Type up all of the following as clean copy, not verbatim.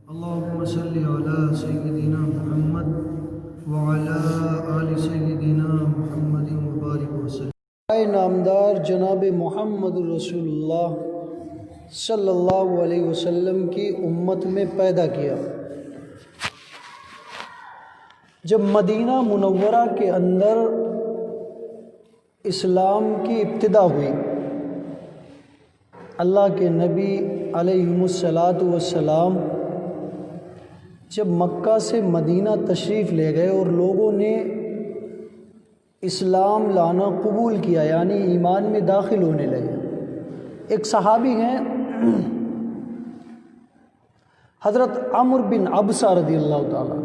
اللهم صل على سيدنا محمد وعلى آل سيدنا محمد وبارك وسلم۔ نامدار جناب محمد رسول اللہ صلی اللہ علیہ وسلم کی امت میں پیدا کیا۔ جب مدینہ منورہ کے اندر اسلام کی ابتدا ہوئی، اللہ کے نبی علیہ الصلاۃ والسلام جب مکہ سے مدینہ تشریف لے گئے اور لوگوں نے اسلام لانا قبول کیا، یعنی ایمان میں داخل ہونے لگے۔ ایک صحابی ہیں حضرت عمرو بن عبسہ رضی اللہ تعالیٰ،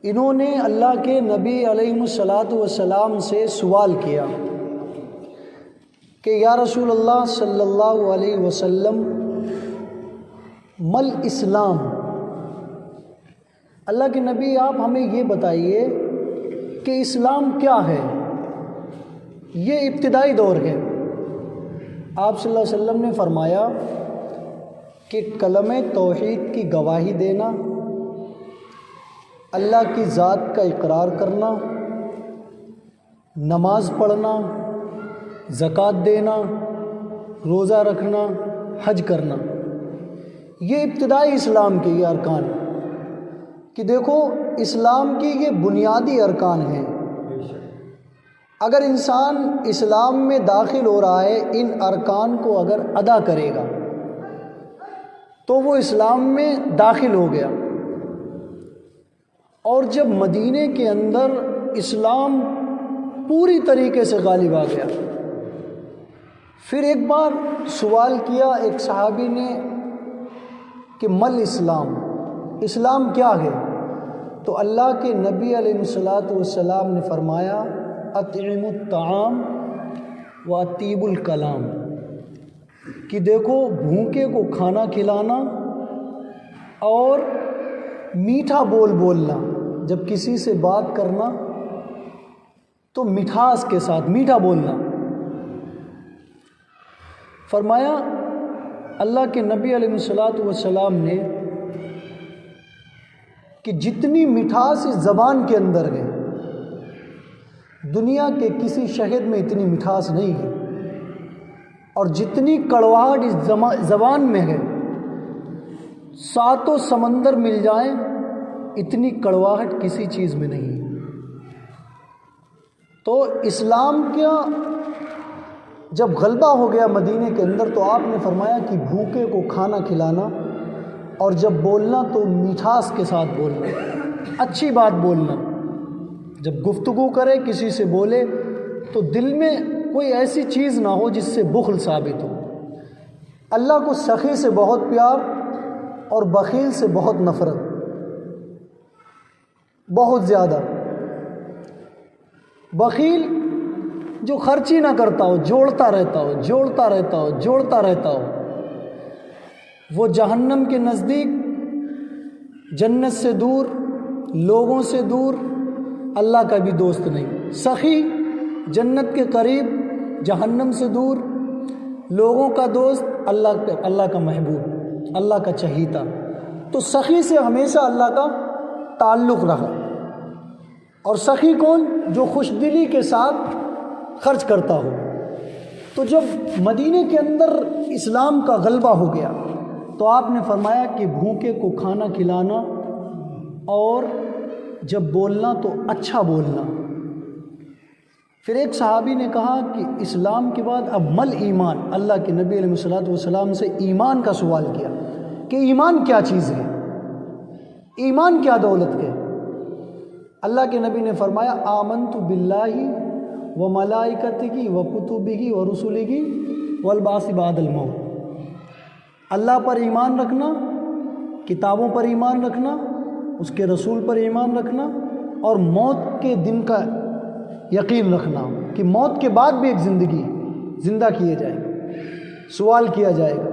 انہوں نے اللہ کے نبی علیہ الصلاۃ والسلام سے سوال کیا کہ یا رسول اللہ صلی اللہ علیہ وسلم مل اسلام، اللہ کے نبی آپ ہمیں یہ بتائیے کہ اسلام کیا ہے؟ یہ ابتدائی دور ہے۔ آپ صلی اللہ علیہ وسلم نے فرمایا کہ کلمہ توحید کی گواہی دینا، اللہ کی ذات کا اقرار کرنا، نماز پڑھنا، زکوٰۃ دینا، روزہ رکھنا، حج کرنا، یہ ابتدائی اسلام کے یہ ارکان ہیں کہ دیکھو اسلام کی یہ بنیادی ارکان ہیں۔ اگر انسان اسلام میں داخل ہو رہا ہے، ان ارکان کو اگر ادا کرے گا تو وہ اسلام میں داخل ہو گیا۔ اور جب مدینے کے اندر اسلام پوری طریقے سے غالب آ گیا، پھر ایک بار سوال کیا ایک صحابی نے کہ مل اسلام، اسلام کیا ہے؟ تو اللہ کے نبی علیہ الصلاۃ والسلام نے فرمایا اطعم الطعام و اطیب الکلام، کہ دیکھو بھوکے کو کھانا کھلانا اور میٹھا بول بولنا، جب کسی سے بات کرنا تو مٹھاس کے ساتھ میٹھا بولنا۔ فرمایا اللہ کے نبی علیہ الصلاۃ والسلام نے کہ جتنی مٹھاس اس زبان کے اندر ہے، دنیا کے کسی شہد میں اتنی مٹھاس نہیں ہے، اور جتنی کڑواہٹ اس زبان میں ہے، ساتوں سمندر مل جائیں اتنی کڑواہٹ کسی چیز میں نہیں ہے۔ تو اسلام کیا جب غلبہ ہو گیا مدینے کے اندر، تو آپ نے فرمایا کہ بھوکے کو کھانا کھلانا، اور جب بولنا تو میٹھاس کے ساتھ بولنا، اچھی بات بولنا۔ جب گفتگو کرے کسی سے بولے تو دل میں کوئی ایسی چیز نہ ہو جس سے بخل ثابت ہو۔ اللہ کو سخی سے بہت پیار اور بخیل سے بہت نفرت، بہت زیادہ۔ بخیل جو خرچی نہ کرتا ہو، جوڑتا رہتا ہو، جوڑتا رہتا ہو، جوڑتا رہتا ہو، وہ جہنم کے نزدیک، جنت سے دور، لوگوں سے دور، اللہ کا بھی دوست نہیں۔ سخی جنت کے قریب، جہنم سے دور، لوگوں کا دوست، اللہ کا محبوب، اللہ کا چہیتا۔ تو سخی سے ہمیشہ اللہ کا تعلق رہا۔ اور سخی کون؟ جو خوش دلی کے ساتھ خرچ کرتا ہو۔ تو جب مدینے کے اندر اسلام کا غلبہ ہو گیا تو آپ نے فرمایا کہ بھوکے کو کھانا کھلانا، اور جب بولنا تو اچھا بولنا۔ پھر ایک صحابی نے کہا کہ اسلام کے بعد اب مل ایمان، اللہ کے نبی علیہ الصلاۃ والسلام سے ایمان کا سوال کیا کہ ایمان کیا چیز ہے، ایمان کیا دولت ہے؟ اللہ کے نبی نے فرمایا آمنت باللہ و ملائکتہ و کتبہ و رسلہ والبعث بعد الموت۔ اللہ پر ایمان رکھنا، کتابوں پر ایمان رکھنا، اس کے رسول پر ایمان رکھنا، اور موت کے دن کا یقین رکھنا کہ موت کے بعد بھی ایک زندگی زندہ کیے جائیں گے، سوال کیا جائے گا۔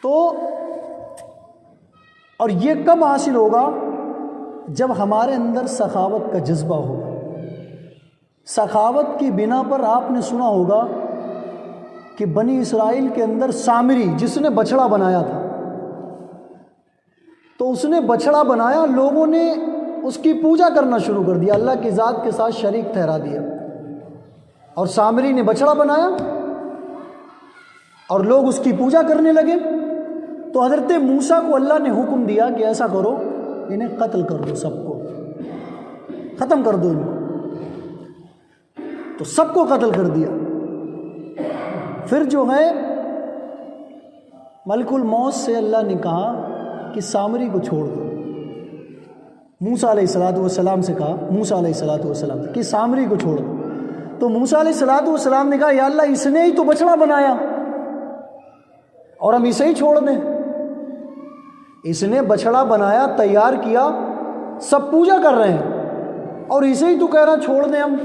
تو اور یہ کب حاصل ہوگا؟ جب ہمارے اندر سخاوت کا جذبہ ہوگا۔ سخاوت کی بنا پر آپ نے سنا ہوگا کہ بنی اسرائیل کے اندر سامری جس نے بچڑا بنایا تھا، تو اس نے بچھڑا بنایا، لوگوں نے اس کی پوجا کرنا شروع کر دیا، اللہ کی ذات کے ساتھ شریک ٹھہرا دیا، اور سامری نے بچھڑا بنایا اور لوگ اس کی پوجا کرنے لگے۔ تو حضرت موسیٰ کو اللہ نے حکم دیا کہ ایسا کرو، انہیں قتل کر دو، سب کو ختم کر دو ان کو۔ تو سب کو قتل کر دیا۔ پھر جو ہے ملک الموت سے اللہ نے کہا کہ سامری کو چھوڑ دو۔ موسیٰ علیہ السلام سے کہا، موسیٰ علیہ السلام کہ سامری کو چھوڑ دو۔ تو موسیٰ علیہ السلام نے کہا یا اللہ اس نے ہی تو بچڑا بنایا اور ہم اسے ہی چھوڑ دیں؟ اس نے بچڑا بنایا، تیار کیا، سب پوجا کر رہے ہیں اور اسے ہی تو کہہ رہا چھوڑ دیں ہم؟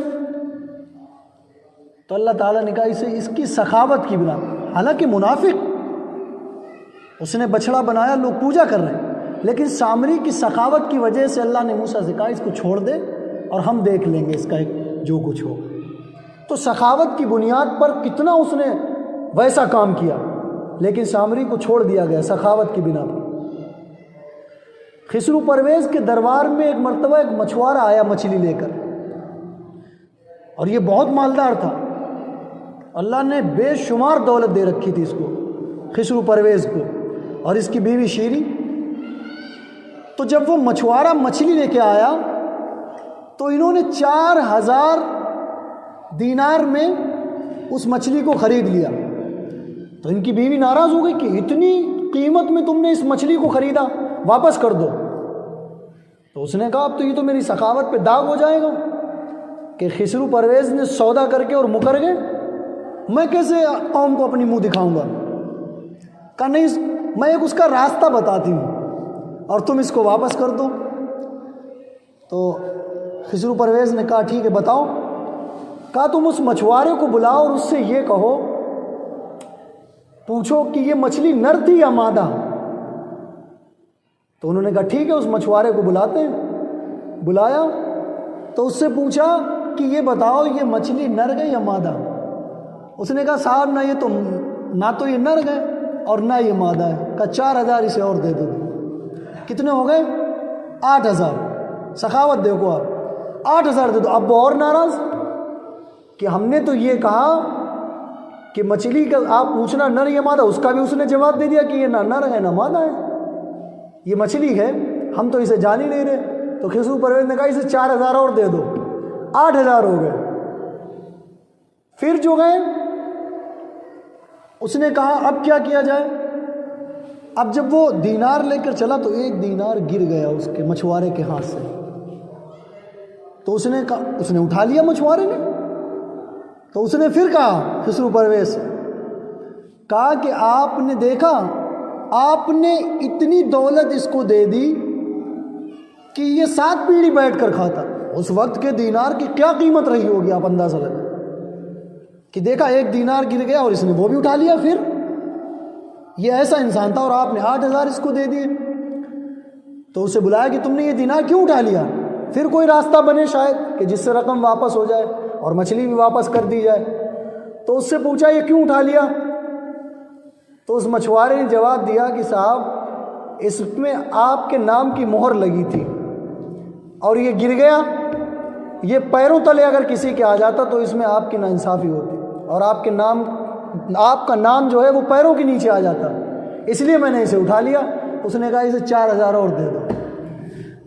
تو اللہ تعالیٰ نے کہا اسے اس کی سخاوت کی بنا، حالانکہ منافق، اس نے بچڑا بنایا، لوگ پوجا کر رہے ہیں، لیکن سامری کی سخاوت کی وجہ سے اللہ نے موسیٰ سے کہا اس کو چھوڑ دے اور ہم دیکھ لیں گے اس کا جو کچھ ہو۔ تو سخاوت کی بنیاد پر کتنا اس نے ویسا کام کیا، لیکن سامری کو چھوڑ دیا گیا سخاوت کی بنا پر۔ خسرو پرویز کے دربار میں ایک مرتبہ ایک مچھوارا آیا مچھلی لے کر، اور یہ بہت مالدار تھا، اللہ نے بے شمار دولت دے رکھی تھی اس کو، خسرو پرویز کو اور اس کی بیوی شیری۔ تو جب وہ مچھوارا مچھلی لے کے آیا تو انہوں نے 4000 دینار میں اس مچھلی کو خرید لیا۔ تو ان کی بیوی ناراض ہو گئی کہ اتنی قیمت میں تم نے اس مچھلی کو خریدا، واپس کر دو۔ تو اس نے کہا اب تو یہ تو میری سخاوت پہ داغ ہو جائے گا کہ خسرو پرویز نے سودا کر کے اور مکر گئے، میں کیسے قوم کو اپنی منہ دکھاؤں گا؟ کہا نہیں، میں ایک اس کا راستہ بتاتی ہوں اور تم اس کو واپس کر دو۔ تو خسرو پرویز نے کہا ٹھیک ہے بتاؤ۔ کہا تم اس مچھوارے کو بلاؤ اور اس سے یہ کہو، پوچھو کہ یہ مچھلی نر تھی یا مادہ؟ تو انہوں نے کہا ٹھیک ہے، اس مچھوارے کو بلاتے ہیں۔ بلایا تو اس سے پوچھا کہ یہ بتاؤ یہ مچھلی نر گئے یا مادہ؟ اس نے کہا صاحب نہ تو یہ نر گئے اور نہ یہ مادہ ہے۔ کہا 4000 اسے اور دے دو۔ کتنے ہو گئے؟ 8000۔ سخاوت دیکھو آپ، 8000 دے دو۔ اب وہ اور ناراض کہ ہم نے تو یہ کہا کہ مچھلی کا آپ پوچھنا نر یا مادہ، اس کا بھی اس نے جواب دے دیا کہ یہ نہ نر ہے نہ مادہ ہے، یہ مچھلی ہے، ہم تو اسے جان ہی نہیں رہے۔ تو خسرو پرویز نے کہا اسے 4000 اور دے دو، 8000 ہو گئے۔ پھر جو گئے اس نے کہا اب کیا کیا جائے؟ اب جب وہ دینار لے کر چلا تو ایک دینار گر گیا اس کے مچھوارے کے ہاتھ سے۔ تو اس نے کہا، اس نے اٹھا لیا مچھوارے نے۔ تو اس نے پھر کہا خسرو پرویز سے، کہا کہ آپ نے دیکھا، آپ نے اتنی دولت اس کو دے دی کہ یہ 7 پیڑھی بیٹھ کر کھاتا۔ اس وقت کے دینار کی کیا قیمت رہی ہوگی، آپ اندازہ لگائیں کہ دیکھا ایک دینار گر گیا اور اس نے وہ بھی اٹھا لیا۔ پھر یہ ایسا انسان تھا اور آپ نے 8000 اس کو دے دیے۔ تو اسے بلایا کہ تم نے یہ دینار کیوں اٹھا لیا؟ پھر کوئی راستہ بنے شاید کہ جس سے رقم واپس ہو جائے اور مچھلی بھی واپس کر دی جائے۔ تو اس سے پوچھا یہ کیوں اٹھا لیا؟ تو اس مچھوارے نے جواب دیا کہ صاحب اس میں آپ کے نام کی مہر لگی تھی اور یہ گر گیا، یہ پیروں تلے اگر کسی کے آ جاتا تو اس میں آپ کی ناانصافی ہوتی اور آپ کا نام جو ہے وہ پیروں کے نیچے آ جاتا، اس لیے میں نے اسے اٹھا لیا۔ اس نے کہا اسے 4000 اور دے دو،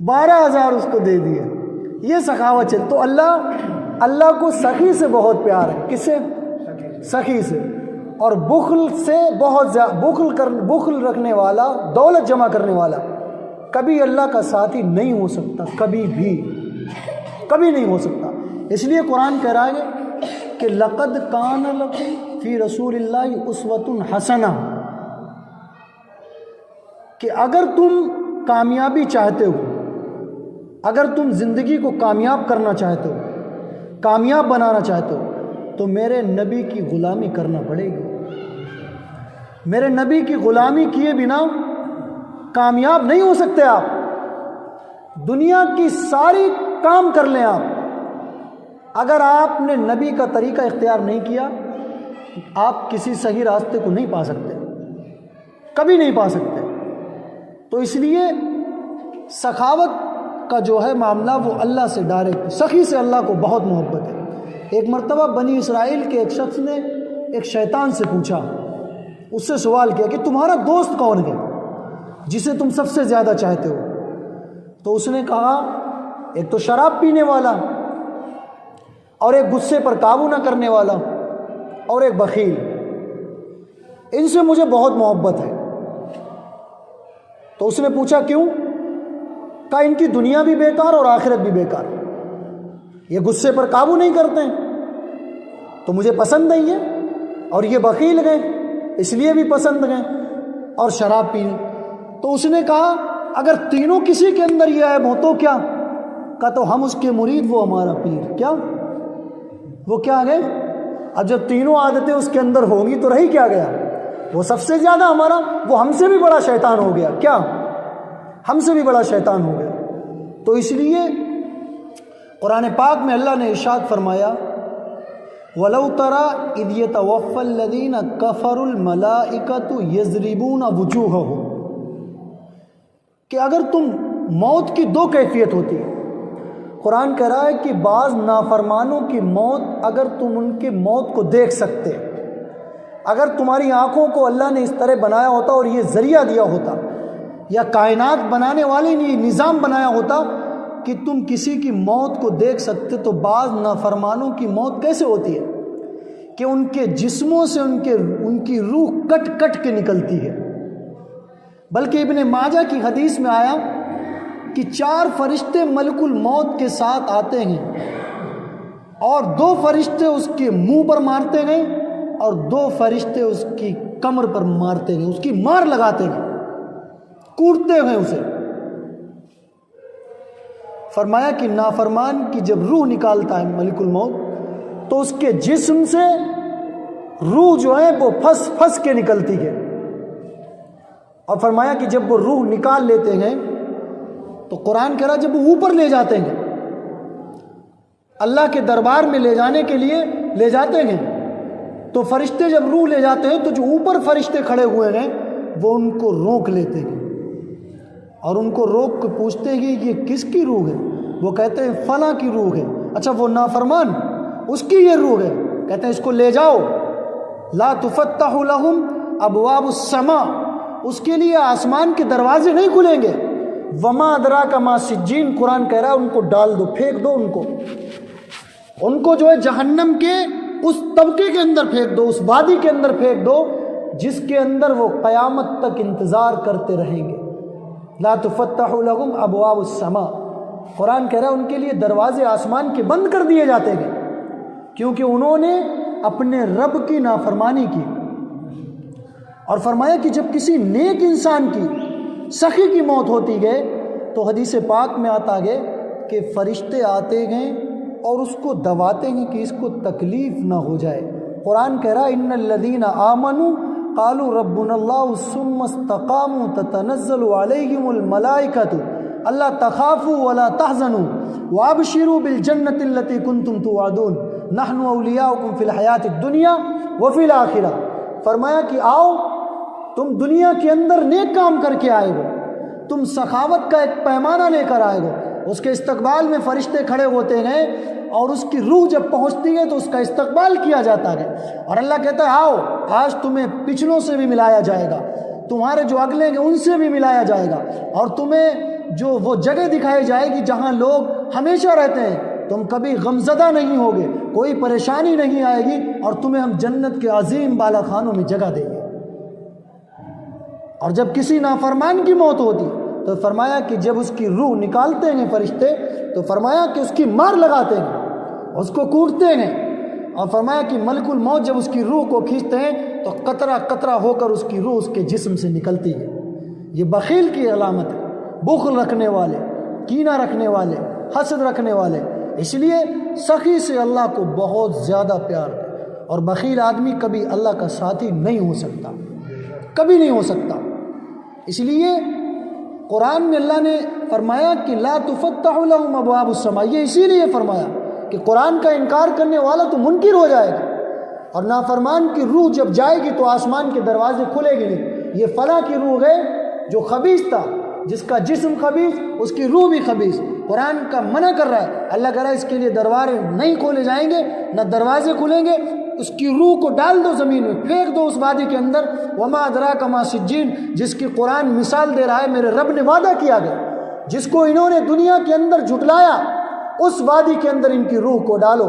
12000 اس کو دے دیے۔ یہ سخاوت ہے۔ تو اللہ کو سخی سے بہت پیار ہے۔ کس سے؟ سخی سے۔ اور بخل سے بہت زیادہ، بخل رکھنے والا، دولت جمع کرنے والا کبھی اللہ کا ساتھی نہیں ہو سکتا، کبھی نہیں ہو سکتا۔ اس لیے قرآن کہہ رہا ہے کہ لقد کان لکم فی رسول اللہ اسوۃ حسنہ، کہ اگر تم کامیابی چاہتے ہو، اگر تم زندگی کو کامیاب کرنا چاہتے ہو، کامیاب بنانا چاہتے ہو، تو میرے نبی کی غلامی کرنا پڑے گی۔ میرے نبی کی غلامی کیے بنا کامیاب نہیں ہو سکتے آپ۔ دنیا کی ساری کام کر لیں آپ، اگر آپ نے نبی کا طریقہ اختیار نہیں کیا، آپ کسی صحیح راستے کو نہیں پا سکتے، کبھی نہیں پا سکتے۔ تو اس لیے سخاوت کا جو ہے معاملہ وہ اللہ سے ڈائریکٹ، سخی سے اللہ کو بہت محبت ہے۔ ایک مرتبہ بنی اسرائیل کے ایک شخص نے ایک شیطان سے پوچھا، اس سے سوال کیا کہ تمہارا دوست کون ہے جسے تم سب سے زیادہ چاہتے ہو؟ تو اس نے کہا ایک تو شراب پینے والا، اور ایک غصے پر قابو نہ کرنے والا، اور ایک بخیل، ان سے مجھے بہت محبت ہے۔ تو اس نے پوچھا کیوں؟ کہا ان کی دنیا بھی بیکار اور آخرت بھی بیکار، یہ غصے پر قابو نہیں کرتے ہیں تو مجھے پسند نہیں ہے، اور یہ بخیل گئے اس لیے بھی پسند گئے، اور شراب پینے۔ تو اس نے کہا اگر تینوں کسی کے اندر یہ عیب ہو تو کیا؟ کہا تو ہم اس کے مرید وہ ہمارا پیر۔ کیا وہ کیا گئے؟ اب جب تینوں عادتیں اس کے اندر ہوں گی تو رہی کیا گیا؟ وہ سب سے زیادہ ہمارا، وہ ہم سے بھی بڑا شیطان ہو گیا۔ کیا؟ ہم سے بھی بڑا شیطان ہو گیا۔ تو اس لیے قرآن پاک میں اللہ نے ارشاد فرمایا وَلَوْ تَرَىٰ إِذْ يَتَوَفَّى الَّذِينَ كَفَرُوا الْمَلَائِكَةُ يَضْرِبُونَ وُجُوهَهُمْ، کہ اگر تم موت کی دو کیفیت ہوتی ہے، قرآن کہہ رہا ہے کہ بعض نافرمانوں کی موت اگر تم ان کی موت کو دیکھ سکتے، اگر تمہاری آنکھوں کو اللہ نے اس طرح بنایا ہوتا اور یہ ذریعہ دیا ہوتا، یا کائنات بنانے والے نے یہ نظام بنایا ہوتا کہ تم کسی کی موت کو دیکھ سکتے، تو بعض نافرمانوں کی موت کیسے ہوتی ہے کہ ان کے جسموں سے ان کی روح کٹ کٹ کے نکلتی ہے۔ بلکہ ابن ماجہ کی حدیث میں آیا کہ 4 فرشتے ملک الموت کے ساتھ آتے ہیں، اور 2 فرشتے اس کے منہ پر مارتے ہیں، اور 2 فرشتے اس کی کمر پر مارتے ہیں، اس کی مار لگاتے ہیں، کوڑتے ہیں اسے۔ فرمایا کہ نافرمان کی جب روح نکالتا ہے ملک الموت تو اس کے جسم سے روح جو ہے وہ پھنس پھنس کے نکلتی ہے، اور فرمایا کہ جب وہ روح نکال لیتے ہیں تو قرآن کہہ رہا جب وہ اوپر لے جاتے ہیں، اللہ کے دربار میں لے جانے کے لیے لے جاتے ہیں، تو فرشتے جب روح لے جاتے ہیں تو جو اوپر فرشتے کھڑے ہوئے ہیں وہ ان کو روک لیتے ہیں، اور ان کو روک کے پوچھتے ہیں کہ یہ کس کی روح ہے؟ وہ کہتے ہیں فلاں کی روح ہے۔ اچھا وہ نافرمان اس کی یہ روح ہے؟ کہتے ہیں اس کو لے جاؤ، لا تفتح لہم ابواب السماء، اس کے لیے آسمان کے دروازے نہیں کھلیں گے۔ وما ادراک ما سجین، قرآن کہہ رہا ہے ان کو ڈال دو، پھینک دو ان کو جو ہے جہنم کے اس طبقے کے اندر پھینک دو، اس وادی کے اندر پھینک دو جس کے اندر وہ قیامت تک انتظار کرتے رہیں گے۔ لا تفتح لہم ابواب السماء، قرآن کہہ رہا ہے ان کے لیے دروازے آسمان کے بند کر دیے جاتے ہیں، کیونکہ انہوں نے اپنے رب کی نافرمانی کی۔ اور فرمایا کہ جب کسی نیک انسان کی سخی کی موت ہوتی ہے تو حدیث پاک میں آتا ہے کہ فرشتے آتے ہیں اور اس کو دباتے ہیں کہ اس کو تکلیف نہ ہو جائے۔ قرآن کہہ رہا ہے ان الذین آمنوا قالوا ربنا اللہ ثم استقاموا تتنزل علیہم الملائکۃ الا تخافوا ولا تحزنوا وابشروا بالجنۃ التي کنتم توعدون نحن اولیاؤکم فی الحیاۃ الدنیا وفی الآخرہ۔ فرمایا کہ آؤ تم دنیا کے اندر نیک کام کر کے آئے ہو، تم سخاوت کا ایک پیمانہ لے کر آئے ہو، اس کے استقبال میں فرشتے کھڑے ہوتے ہیں، اور اس کی روح جب پہنچتی ہے تو اس کا استقبال کیا جاتا ہے، اور اللہ کہتا ہے آؤ آج تمہیں پچھلوں سے بھی ملایا جائے گا، تمہارے جو اگلے ہیں ان سے بھی ملایا جائے گا، اور تمہیں جو وہ جگہ دکھائی جائے گی جہاں لوگ ہمیشہ رہتے ہیں، تم کبھی غمزدہ نہیں ہوگے، کوئی پریشانی نہیں آئے گی، اور تمہیں ہم جنت کے عظیم بالا خانوں میں جگہ دیں گے۔ اور جب کسی نافرمان کی موت ہوتی تو فرمایا کہ جب اس کی روح نکالتے ہیں فرشتے تو فرمایا کہ اس کی مار لگاتے ہیں، اس کو کوٹتے ہیں، اور فرمایا کہ ملک الموت جب اس کی روح کو کھینچتے ہیں تو قطرہ قطرہ ہو کر اس کی روح اس کے جسم سے نکلتی ہے۔ یہ بخیل کی علامت ہے، بخل رکھنے والے، کینہ رکھنے والے، حسد رکھنے والے۔ اس لیے سخی سے اللہ کو بہت زیادہ پیار ہے، اور بخیل آدمی کبھی اللہ کا ساتھی نہیں ہو سکتا، کبھی نہیں ہو سکتا۔ اس لیے قرآن میں اللہ نے فرمایا کہ لا تفتح لہم ابواب السماء، یہ اسی لیے فرمایا کہ قرآن کا انکار کرنے والا تو منکر ہو جائے گا، اور نافرمان کی روح جب جائے گی تو آسمان کے دروازے کھلے گی نہیں۔ یہ فلاں کی روح ہے جو خبیث تھا، جس کا جسم خبیث اس کی روح بھی خبیث. قرآن کا منع کر رہا ہے. اللہ کہہ رہا ہے اس کے لیے دروازے نہیں کھولے جائیں گے، نہ دروازے کھلیں گے. اس کی روح کو ڈال دو زمین میں، پھینک دو اس وادی کے اندر. وما ادراک ما سجین، جس کی قرآن مثال دے رہا ہے، میرے رب نے وعدہ کیا گیا جس کو انہوں نے دنیا کے اندر جھٹلایا، اس وادی کے اندر ان کی روح کو ڈالو.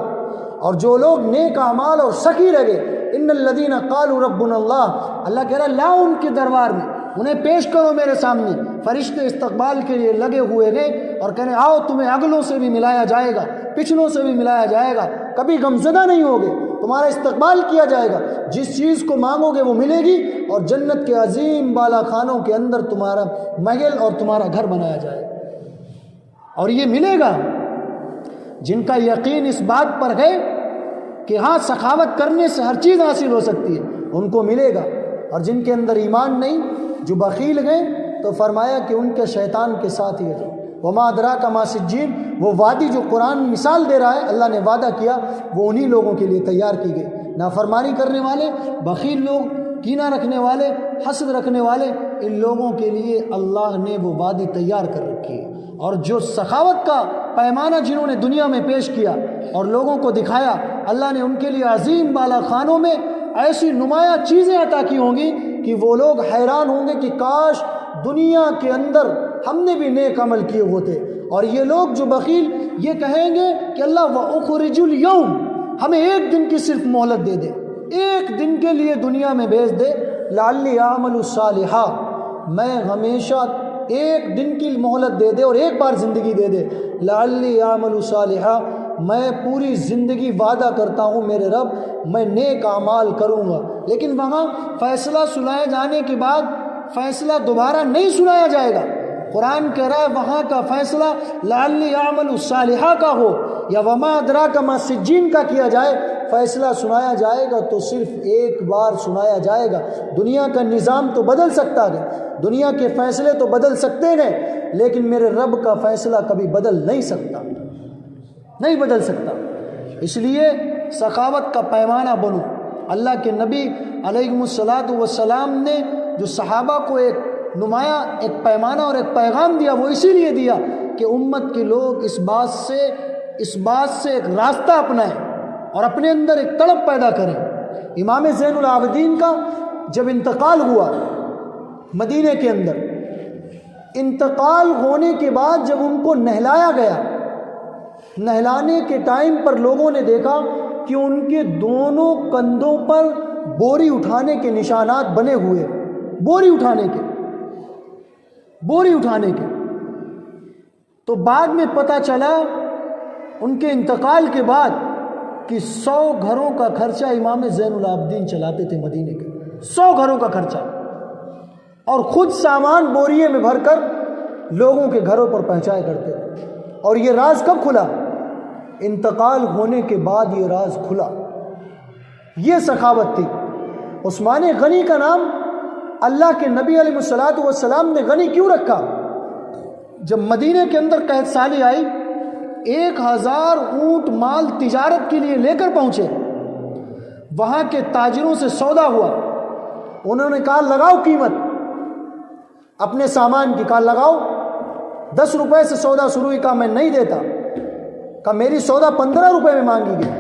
اور جو لوگ نیک اعمال اور سخی رہے، ان الذین قالوا ربنا اللہ، اللہ کہہ رہا ہے لاؤ ان کے دربار میں، انہیں پیش کرو میرے سامنے. فرشتے استقبال کے لیے لگے ہوئے گئے اور کہہ رہے آؤ تمہیں اگلوں سے بھی ملایا جائے گا، پچھلوں سے بھی ملایا جائے گا، کبھی غمزدہ نہیں ہوگے، تمہارا استقبال کیا جائے گا، جس چیز کو مانگو گے وہ ملے گی، اور جنت کے عظیم بالا خانوں کے اندر تمہارا محل اور تمہارا گھر بنایا جائے گا. اور یہ ملے گا جن کا یقین اس بات پر ہے کہ ہاں سخاوت کرنے سے ہر چیز حاصل ہو سکتی ہے، ان کو ملے گا. اور جن کے اندر ایمان نہیں، جو بخیل گئے، تو فرمایا کہ ان کے شیطان کے ساتھ ہی ہے. وما ادراک ما سجین، وہ وادی جو قرآن مثال دے رہا ہے، اللہ نے وعدہ کیا، وہ انہی لوگوں کے لیے تیار کی گئی. نافرمانی کرنے والے، بخیل لوگ، کینہ رکھنے والے، حسد رکھنے والے، ان لوگوں کے لیے اللہ نے وہ وادی تیار کر رکھی ہے. اور جو سخاوت کا پیمانہ جنہوں نے دنیا میں پیش کیا اور لوگوں کو دکھایا، اللہ نے ان کے لیے عظیم بالا خانوں میں ایسی نمایاں چیزیں عطا کی ہوں گی کہ وہ لوگ حیران ہوں گے کہ کاش دنیا کے اندر ہم نے بھی نیک عمل کیے ہوتے. اور یہ لوگ جو بخیل یہ کہیں گے کہ اللہ وَأُخْرِجُ الْيَوْمَ، ہمیں ایک دن کی صرف مہلت دے دے، ایک دن کے لیے دنیا میں بھیج دے. لعلی اعمل صالحا، میں ہمیشہ ایک دن کی مہلت دے دے اور ایک بار زندگی دے دے. لعلی اعمل صالحا، میں پوری زندگی وعدہ کرتا ہوں میرے رب میں نیک اعمال کروں گا. لیکن وہاں فیصلہ سنائے جانے کے بعد فیصلہ دوبارہ نہیں سنایا جائے گا. قرآن کہہ رہا ہے وہاں کا فیصلہ لعلی اعمل صالحا کا ہو یا وما ادراک ما سجین کا کیا جائے، فیصلہ سنایا جائے گا تو صرف ایک بار سنایا جائے گا. دنیا کا نظام تو بدل سکتا ہے، دنیا کے فیصلے تو بدل سکتے ہیں، لیکن میرے رب کا فیصلہ کبھی بدل نہیں سکتا، نہیں بدل سکتا. اس لیے سخاوت کا پیمانہ بنو. اللہ کے نبی علیہ الصلاۃ والسلام نے جو صحابہ کو ایک نمایاں ایک پیمانہ اور ایک پیغام دیا، وہ اسی لیے دیا کہ امت کے لوگ اس بات سے ایک راستہ اپنائیں اور اپنے اندر ایک تڑپ پیدا کریں. امام زین العابدین کا جب انتقال ہوا مدینے کے اندر، انتقال ہونے کے بعد جب ان کو نہلایا گیا، نہلانے کے ٹائم پر لوگوں نے دیکھا کہ ان کے دونوں کندھوں پر بوری اٹھانے کے نشانات بنے ہوئے، بوری اٹھانے کے. تو بعد میں پتہ چلا ان کے انتقال کے بعد کہ 100 گھروں کا خرچہ امام زین العابدین چلاتے تھے مدینے کے، 100 گھروں کا خرچہ، اور خود سامان بوریے میں بھر کر لوگوں کے گھروں پر پہنچایا کرتے تھے. اور یہ راز کب کھلا؟ انتقال ہونے کے بعد یہ راز کھلا. یہ سخاوت تھی. عثمان غنی کا نام اللہ کے نبی علیہ الصلوۃ والسلام نے غنی کیوں رکھا؟ جب مدینے کے اندر قحط سالی آئی، 1000 اونٹ مال تجارت کے لیے لے کر پہنچے. وہاں کے تاجروں سے سودا ہوا، انہوں نے کہا لگاؤ قیمت اپنے سامان کی، کہا لگاؤ. 10 روپے سے سودا شروع ہوئی، کہا میں نہیں دیتا، کہا میری سودا 15 روپے میں مانگی گئی.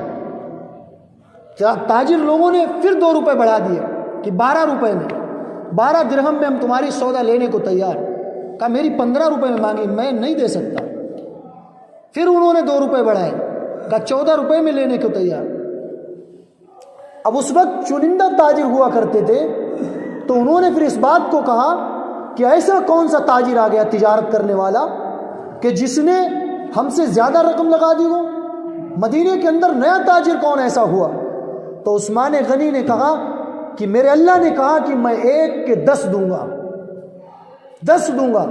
تاجر لوگوں نے پھر 2 روپے بڑھا دیے کہ 12 روپے میں، 12 درہم میں ہم تمہاری سودا لینے کو تیار. کہا میری 15 روپے میں مانگی، میں نہیں دے سکتا. پھر انہوں نے 2 روپے بڑھائے، کہا 14 روپے میں لینے کو تیار. اب اس وقت چنندہ تاجر ہوا کرتے تھے، تو انہوں نے پھر اس بات کو کہا کہ ایسا کون سا تاجر آ گیا تجارت کرنے والا کہ جس نے ہم سے زیادہ رقم لگا دی ہو؟ مدینے کے اندر نیا تاجر کون ایسا ہوا؟ تو عثمان غنی نے کہا کہ میرے اللہ نے کہا کہ میں 1 کے 10 دوں گا، 10 دوں گا،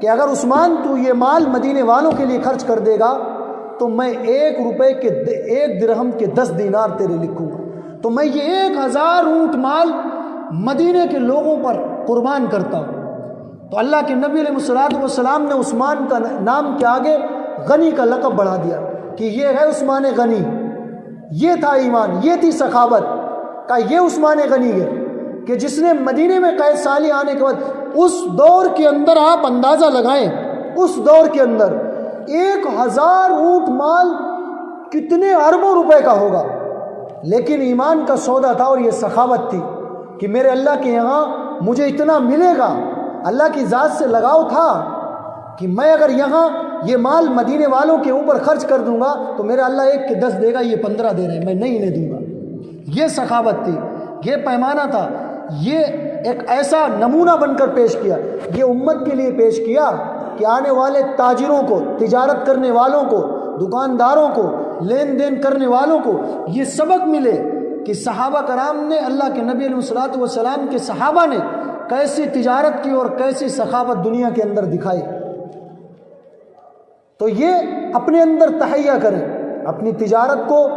کہ اگر عثمان تو یہ مال مدینے والوں کے لیے خرچ کر دے گا تو میں 1 روپے کے 1 درہم کے 10 دینار تیرے لکھوں گا. تو میں یہ 1000 اونٹ مال مدینے کے لوگوں پر قربان کرتا ہوں. تو اللہ کے نبی علیہ الصلوۃ والسلام نے عثمان کا نام کے آگے غنی کا لقب بڑھا دیا کہ یہ ہے عثمان غنی. یہ تھا ایمان، یہ تھی سخاوت کا، یہ عثمان غنی ہے کہ جس نے مدینے میں قید سالی آنے کے بعد اس دور کے اندر آپ اندازہ لگائیں، اس دور کے اندر 1000 اونٹ مال کتنے اربوں روپے کا ہوگا، لیکن ایمان کا سودا تھا اور یہ سخاوت تھی کہ میرے اللہ کے یہاں مجھے اتنا ملے گا۔ اللہ کی ذات سے لگاؤ تھا کہ میں اگر یہاں یہ مال مدینے والوں کے اوپر خرچ کر دوں گا تو میرا اللہ 1 کے 10 دے گا، یہ 15 دے رہے ہیں، میں نہیں انہیں دوں گا۔ یہ سخاوت تھی، یہ پیمانہ تھا، یہ ایک ایسا نمونہ بن کر پیش کیا، یہ امت کے لیے پیش کیا کہ آنے والے تاجروں کو، تجارت کرنے والوں کو، دکانداروں کو، لین دین کرنے والوں کو یہ سبق ملے کہ صحابہ کرام نے، اللہ کے نبی علیہ الصلوۃ والسلام کے صحابہ نے کیسی تجارت کی اور کیسی سخاوت دنیا کے اندر دکھائی۔ تو یہ اپنے اندر تہیہ کریں، اپنی تجارت کو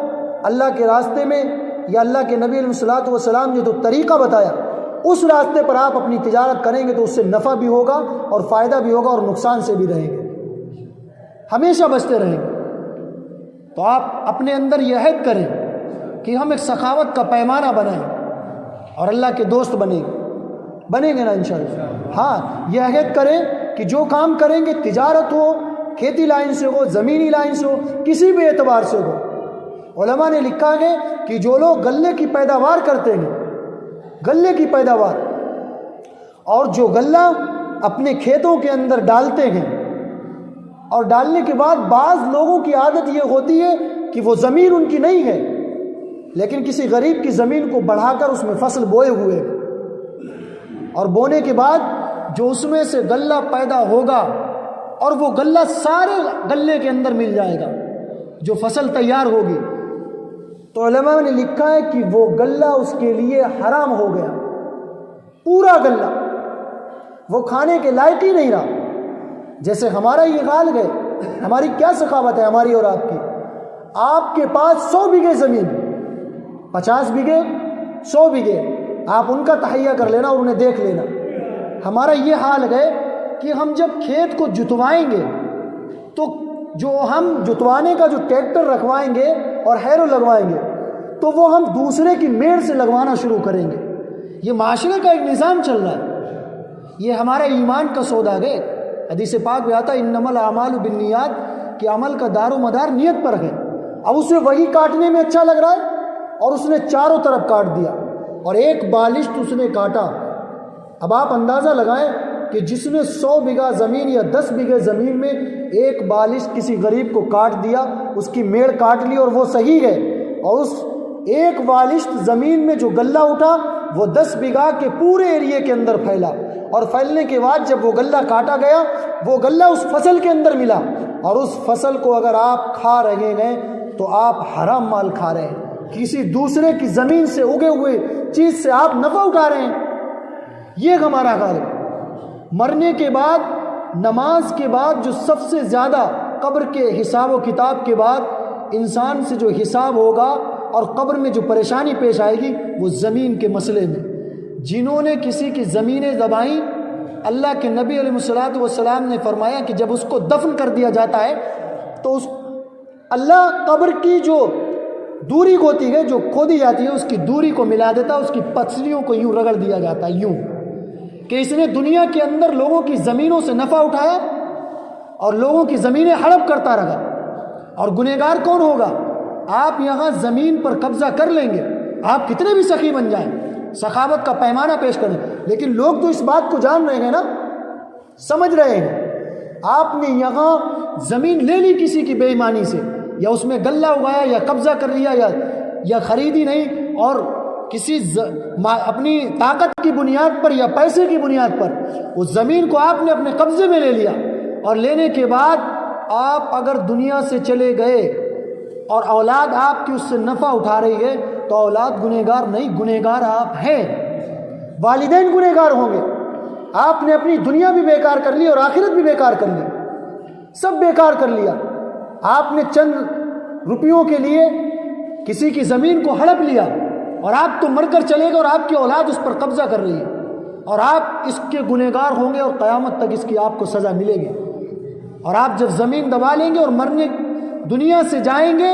اللہ کے راستے میں، یا اللہ کے نبی علیہ الصلوۃ والسلام نے جو طریقہ بتایا اس راستے پر آپ اپنی تجارت کریں گے تو اس سے نفع بھی ہوگا اور فائدہ بھی ہوگا اور نقصان سے بھی رہیں گے، ہمیشہ بچتے رہیں گے۔ تو آپ اپنے اندر یہ عہد کریں کہ ہم ایک سخاوت کا پیمانہ بنائیں اور اللہ کے دوست بنیں گے نا انشاءاللہ۔ ہاں، یہ عہد کریں کہ جو کام کریں گے، تجارت ہو، کھیتی لائن سے ہو، زمینی لائن سے ہو، کسی بھی اعتبار سے ہو۔ علماء نے لکھا ہے کہ جو لوگ غلے کی پیداوار کرتے ہیں، غلے کی پیداوار، اور جو غلہ اپنے کھیتوں کے اندر ڈالتے ہیں، اور ڈالنے کے بعد بعض لوگوں کی عادت یہ ہوتی ہے کہ وہ زمین ان کی نہیں ہے لیکن کسی غریب کی زمین کو بڑھا کر اس میں فصل بوئے ہوئے، اور بونے کے بعد جو اس میں سے غلہ پیدا ہوگا اور وہ غلہ سارے غلے کے اندر مل جائے گا جو فصل تیار ہوگی، تو علماء نے لکھا ہے کہ وہ غلہ اس کے لیے حرام ہو گیا، پورا غلہ وہ کھانے کے لائق ہی نہیں رہا۔ جیسے ہمارا یہ حال ہے، ہماری کیا سخاوت ہے ہماری اور آپ کی؟ آپ کے پاس 100 بیگھے زمین، 50 بیگھے، 100 بیگھے، آپ ان کا تہیہ کر لینا اور انہیں دیکھ لینا۔ ہمارا یہ حال ہے کہ ہم جب کھیت کو جتوائیں گے تو جو ہم جتوانے کا جو ٹریکٹر رکھوائیں گے اور ہیرو لگوائیں گے تو وہ ہم دوسرے کی میڑ سے لگوانا شروع کریں گے۔ یہ معاشرے کا ایک نظام چل رہا ہے، یہ ہمارا ایمان کا سودا ہے۔ حدیث پاک میں آتا ہے انما الاعمال بالنیات، کہ عمل کا دار و مدار نیت پر ہے۔ اب اسے وہی کاٹنے میں اچھا لگ رہا ہے اور اس نے چاروں طرف کاٹ دیا اور ایک بالشت اس نے کاٹا۔ اب آپ اندازہ لگائیں کہ جس نے 100 بیگھہ زمین یا 10 بیگھے زمین میں ایک بالشت کسی غریب کو کاٹ دیا، اس کی میڑ کاٹ لی اور وہ صحیح ہے، اور اس ایک بالشت زمین میں جو غلہ اٹھا وہ 10 بیگھہ کے پورے ایریے کے اندر پھیلا، اور پھیلنے کے بعد جب وہ غلہ کاٹا گیا وہ غلہ اس فصل کے اندر ملا، اور اس فصل کو اگر آپ کھا رہے ہیں تو آپ حرام مال کھا رہے ہیں، کسی دوسرے کی زمین سے اگے ہوئے چیز سے آپ نفع اٹھا رہے ہیں۔ یہ ہمارا حال ہے۔ مرنے کے بعد، نماز کے بعد جو سب سے زیادہ قبر کے حساب و کتاب کے بعد انسان سے جو حساب ہوگا اور قبر میں جو پریشانی پیش آئے گی وہ زمین کے مسئلے میں۔ جنہوں نے کسی کی زمینیں دبائیں، اللہ کے نبی علیہ الصلوۃ والسلام نے فرمایا کہ جب اس کو دفن کر دیا جاتا ہے تو اس اللہ قبر کی جو دوری ہوتی ہے، جو کھودی جاتی ہے، اس کی دوری کو ملا دیتا ہے، اس کی پسلیوں کو یوں رگڑ دیا جاتا ہے، یوں کہ اس نے دنیا کے اندر لوگوں کی زمینوں سے نفع اٹھایا اور لوگوں کی زمینیں ہڑپ کرتا رہا۔ اور گنہگار کون ہوگا؟ آپ یہاں زمین پر قبضہ کر لیں گے، آپ کتنے بھی سخی بن جائیں، سخاوت کا پیمانہ پیش کریں، لیکن لوگ تو اس بات کو جان رہے ہیں نا، سمجھ رہے ہیں۔ آپ نے یہاں زمین لے لی کسی کی بے ایمانی سے، یا اس میں غلہ اگایا یا قبضہ کر لیا یا خریدی نہیں، اور کسی اپنی طاقت کی بنیاد پر یا پیسے کی بنیاد پر اس زمین کو آپ نے اپنے قبضے میں لے لیا، اور لینے کے بعد آپ اگر دنیا سے چلے گئے اور اولاد آپ کی اس سے نفع اٹھا رہی ہے تو اولاد گنہگار نہیں، گنہگار آپ ہیں۔ والدین گنہگار ہوں گے۔ آپ نے اپنی دنیا بھی بیکار کر لی اور آخرت بھی بیکار کر لی، سب بیکار کر لیا۔ آپ نے چند روپیوں کے لیے کسی کی زمین کو ہڑپ لیا، اور آپ تو مر کر چلے گئے اور آپ کی اولاد اس پر قبضہ کر رہی ہے، اور آپ اس کے گنہگار ہوں گے اور قیامت تک اس کی آپ کو سزا ملے گی۔ اور آپ جب زمین دبا لیں گے اور مرنے دنیا سے جائیں گے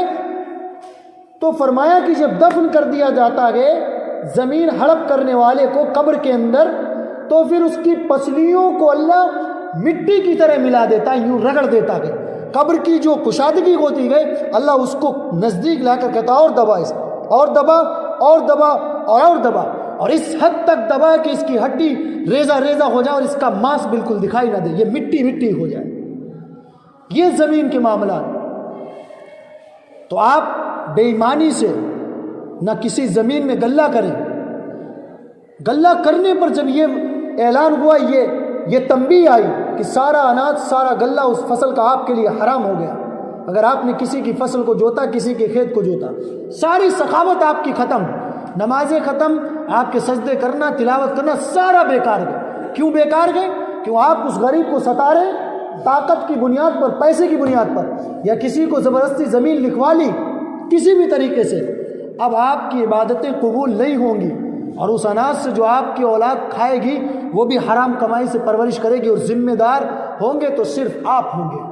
تو فرمایا کہ جب دفن کر دیا جاتا ہے زمین ہڑپ کرنے والے کو قبر کے اندر، تو پھر اس کی پسلیوں کو اللہ مٹی کی طرح ملا دیتا ہے، یوں رگڑ دیتا ہے. قبر کی جو کشادگی ہوتی گئی اللہ اس کو نزدیک لا کر کہتا اور دبا اسے، اور دبا اور دبا اور دبا، اور اس حد تک دبا کہ اس کی ہڈی ریزہ ریزہ ہو جائے اور اس کا ماس بالکل دکھائی نہ دے، یہ مٹی مٹی ہو جائے. یہ زمین کے معاملات. تو آپ بے ایمانی سے نہ کسی زمین میں غلہ کریں. غلہ کرنے پر جب یہ اعلان ہوا، یہ تنبیہ آئی کہ سارا اناج سارا غلہ اس فصل کا آپ کے لیے حرام ہو گیا. اگر آپ نے کسی کی فصل کو جوتا، کسی کے کھیت کو جوتا، ساری سخاوت آپ کی ختم، نمازیں ختم، آپ کے سجدے کرنا، تلاوت کرنا سارا بیکار گئے. کیوں بیکار گئے؟ کیوں آپ اس غریب کو ستا رہے طاقت کی بنیاد پر، پیسے کی بنیاد پر، یا کسی کو زبردستی زمین لکھوا لی کسی بھی طریقے سے. اب آپ کی عبادتیں قبول نہیں ہوں گی، اور اس اناج سے جو آپ کی اولاد کھائے گی وہ بھی حرام کمائی سے پرورش کرے گی، اور ذمہ دار ہوں گے تو صرف آپ ہوں گے.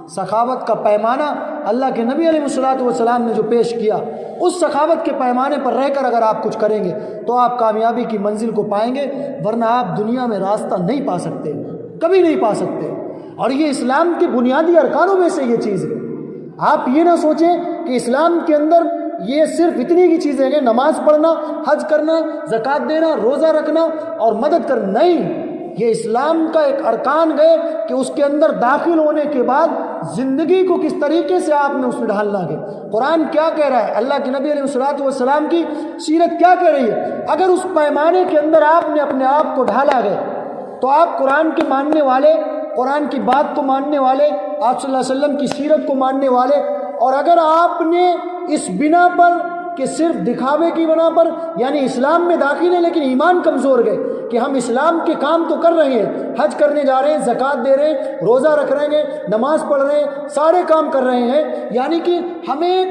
سخاوت کا پیمانہ اللہ کے نبی علیہ الصلوۃ والسلام نے جو پیش کیا، اس سخاوت کے پیمانے پر رہ کر اگر آپ کچھ کریں گے تو آپ کامیابی کی منزل کو پائیں گے، ورنہ آپ دنیا میں راستہ نہیں پا سکتے، کبھی نہیں پا سکتے. اور یہ اسلام کے بنیادی ارکانوں میں سے یہ چیز ہے. آپ یہ نہ سوچیں کہ اسلام کے اندر یہ صرف اتنی کی چیزیں ہیں، نماز پڑھنا، حج کرنا، زکوٰۃ دینا، روزہ رکھنا اور مدد کرنا. نہیں، یہ اسلام کا ایک ارکان گئے کہ اس کے اندر داخل ہونے کے بعد زندگی کو کس طریقے سے آپ نے اس میں ڈھالنا ہے. قرآن کیا کہہ رہا ہے، اللہ کے نبی علیہ الصلوۃ والسلام کی سیرت کیا کہہ رہی ہے. اگر اس پیمانے کے اندر آپ نے اپنے آپ کو ڈھالا گئے تو آپ قرآن کے ماننے والے، قرآن کی بات کو ماننے والے، آپ صلی اللہ علیہ وسلم کی سیرت کو ماننے والے. اور اگر آپ نے اس بنا پر کہ صرف دکھاوے کی بنا پر، یعنی اسلام میں داخل ہیں لیکن ایمان کمزور گئے کہ ہم اسلام کے کام تو کر رہے ہیں، حج کرنے جا رہے ہیں، زکوٰۃ دے رہے ہیں، روزہ رکھ رہے ہیں، نماز پڑھ رہے ہیں، سارے کام کر رہے ہیں، یعنی کہ ہمیں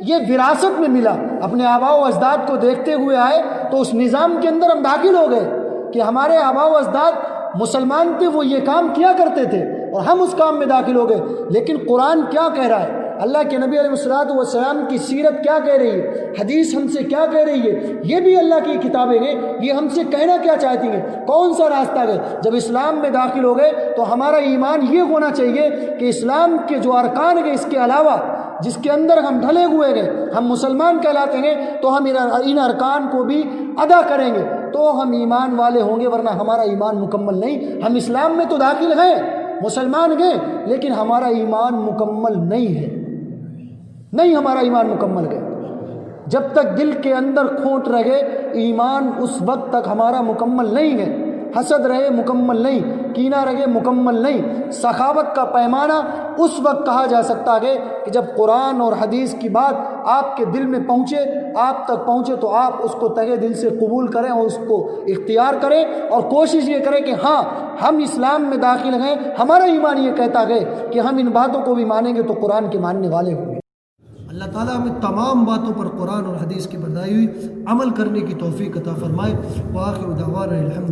یہ وراثت میں ملا، اپنے آباء و اجداد کو دیکھتے ہوئے آئے، تو اس نظام کے اندر ہم داخل ہو گئے کہ ہمارے آباء و اجداد مسلمان تھے، وہ یہ کام کیا کرتے تھے اور ہم اس کام میں داخل ہو گئے. لیکن قرآن کیا کہہ رہا ہے، اللہ کے نبی علیہ الصلوۃ والسلام کی سیرت کیا کہہ رہی ہے، حدیث ہم سے کیا کہہ رہی ہے، یہ بھی اللہ کی کتابیں ہیں، یہ ہم سے کہنا کیا چاہتی ہیں، کون سا راستہ ہے. جب اسلام میں داخل ہو گئے تو ہمارا ایمان یہ ہونا چاہیے کہ اسلام کے جو ارکان ہیں، اس کے علاوہ جس کے اندر ہم ڈھلے ہوئے گئے، ہم مسلمان کہلاتے ہیں، تو ہم ان ارکان کو بھی ادا کریں گے تو ہم ایمان والے ہوں گے، ورنہ ہمارا ایمان مکمل نہیں. ہم اسلام میں تو داخل ہیں، مسلمان گئے، لیکن ہمارا ایمان مکمل نہیں ہے، نہیں، ہمارا ایمان مکمل گئے. جب تک دل کے اندر کھوٹ رہے ایمان، اس وقت تک ہمارا مکمل نہیں ہے. حسد رہے مکمل نہیں، کینہ رہے مکمل نہیں. سخاوت کا پیمانہ اس وقت کہا جا سکتا ہے کہ جب قرآن اور حدیث کی بات آپ کے دل میں پہنچے، آپ تک پہنچے، تو آپ اس کو تہہ دل سے قبول کریں اور اس کو اختیار کریں، اور کوشش یہ کریں کہ ہاں ہم اسلام میں داخل ہیں، ہمارا ایمان یہ کہتا ہے کہ ہم ان باتوں کو بھی مانیں گے تو قرآن کے ماننے والے ہوں گے. اللہ تعالیٰ ہمیں تمام باتوں پر قرآن اور حدیث کی بتائی ہوئی عمل کرنے کی توفیق عطا فرمائے. وآخر دعوانا الحمد